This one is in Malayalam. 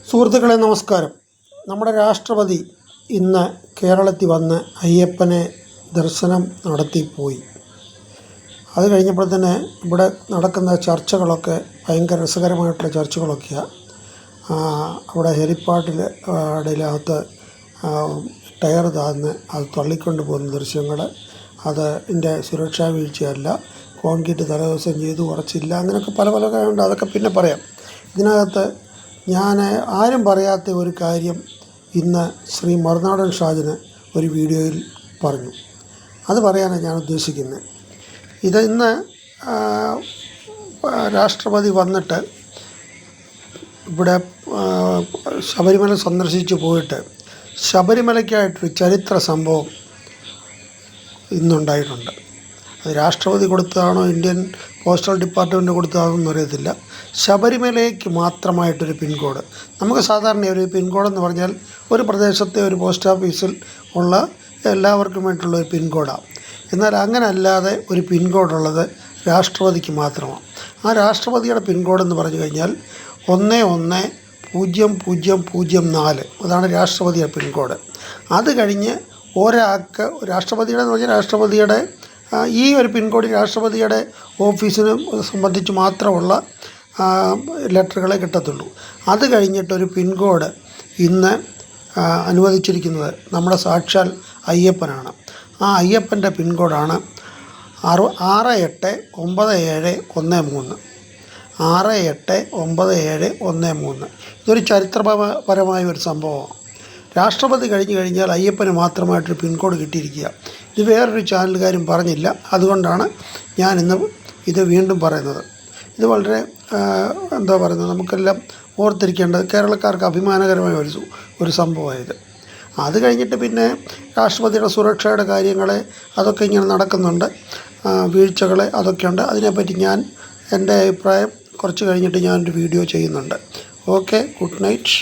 സുഹൃത്തുക്കളെ നമസ്കാരം. നമ്മുടെ രാഷ്ട്രപതി ഇന്ന് കേരളത്തിൽ വന്ന് അയ്യപ്പനെ ദർശനം നടത്തിപ്പോയി. അത് കഴിഞ്ഞപ്പോൾ തന്നെ ഇവിടെ നടക്കുന്ന ചർച്ചകളൊക്കെ ഭയങ്കര രസകരമായിട്ടുള്ള ചർച്ചകളൊക്കെയാണ്. അവിടെ ഹെലിപ്പാഡിനകത്ത് ടയർ താഴ്ന്ന് അത് തള്ളിക്കൊണ്ട് പോകുന്ന ദൃശ്യങ്ങൾ, അതിൻ്റെ സുരക്ഷാ വീഴ്ചയല്ല, കോൺക്രീറ്റ് തലേദിവസം ചെയ്തു കുറച്ചില്ല, അങ്ങനെയൊക്കെ പല കാര്യമുണ്ട്. അതൊക്കെ പിന്നെ പറയാം. ഇതിനകത്ത് ഞാൻ ആരും പറയാത്ത ഒരു കാര്യം ഇന്ന് ശ്രീ മറുനാടൻ ഷാജിന് ഒരു വീഡിയോയിൽ പറഞ്ഞു. അത് പറയാനാണ് ഞാൻ ഉദ്ദേശിക്കുന്നത്. ഇന്ന് രാഷ്ട്രപതി വന്നിട്ട് ഇവിടെ ശബരിമല സന്ദർശിച്ച് പോയിട്ട് ശബരിമലയ്ക്കായിട്ടൊരു ചരിത്ര സംഭവം ഇന്നുണ്ടായിട്ടുണ്ട്. അത് രാഷ്ട്രപതി കൊടുത്തതാണോ ഇന്ത്യൻ പോസ്റ്റൽ ഡിപ്പാർട്ട്മെൻറ്റ് കൊടുത്തതാണോ എന്നറിയത്തില്ല. ശബരിമലയ്ക്ക് മാത്രമായിട്ടൊരു പിൻകോഡ്. നമുക്ക് സാധാരണ ഒരു പിൻകോഡെന്ന് പറഞ്ഞാൽ ഒരു പ്രദേശത്തെ ഒരു പോസ്റ്റ് ഓഫീസിൽ ഉള്ള എല്ലാവർക്കും വേണ്ടിയിട്ടുള്ള ഒരു പിൻകോഡാണ്. എന്നാൽ അങ്ങനെ അല്ലാതെ ഒരു പിൻകോഡുള്ളത് രാഷ്ട്രപതിക്ക് മാത്രമാണ്. ആ രാഷ്ട്രപതിയുടെ പിൻകോഡെന്ന് പറഞ്ഞു കഴിഞ്ഞാൽ 110004, അതാണ് രാഷ്ട്രപതിയുടെ പിൻകോഡ്. അത് കഴിഞ്ഞ് ഒരാൾക്ക് രാഷ്ട്രപതിയുടെ എന്ന് പറഞ്ഞാൽ രാഷ്ട്രപതിയുടെ ഈ ഒരു പിൻകോഡ് രാഷ്ട്രപതിയുടെ ഓഫീസിനെ സംബന്ധിച്ച് മാത്രമുള്ള ലെറ്ററുകളെ കിട്ടത്തുള്ളൂ. അത് കഴിഞ്ഞിട്ടൊരു പിൻകോഡ് ഇന്ന് അനുവദിച്ചിരിക്കുന്നത് നമ്മുടെ സാക്ഷാൽ അയ്യപ്പനാണ്. ആ അയ്യപ്പൻ്റെ പിൻകോഡാണ് 689713. 689713. ഇതൊരു ചരിത്രപരമായ ഒരു സംഭവമാണ്. രാഷ്ട്രപതി കഴിഞ്ഞാൽ അയ്യപ്പന് മാത്രമായിട്ടൊരു പിൻകോഡ് കിട്ടിയിരിക്കുക. ഇത് വേറൊരു ചാനലുകാരും പറഞ്ഞില്ല. അതുകൊണ്ടാണ് ഞാൻ ഇന്ന് ഇത് വീണ്ടും പറയുന്നത്. ഇത് വളരെ നമുക്കെല്ലാം ഓർത്തിരിക്കേണ്ടത്, കേരളക്കാർക്ക് അഭിമാനകരമായ ഒരു സംഭവമായത്. അത് കഴിഞ്ഞിട്ട് പിന്നെ രാഷ്ട്രപതിയുടെ സുരക്ഷയുടെ കാര്യങ്ങൾ അതൊക്കെ ഇങ്ങനെ നടക്കുന്നുണ്ട്, വീഴ്ചകൾ അതൊക്കെയുണ്ട്. അതിനെപ്പറ്റി എൻ്റെ അഭിപ്രായം കുറച്ച് കഴിഞ്ഞിട്ട് ഞാനൊരു വീഡിയോ ചെയ്യുന്നുണ്ട്. Okay, good night.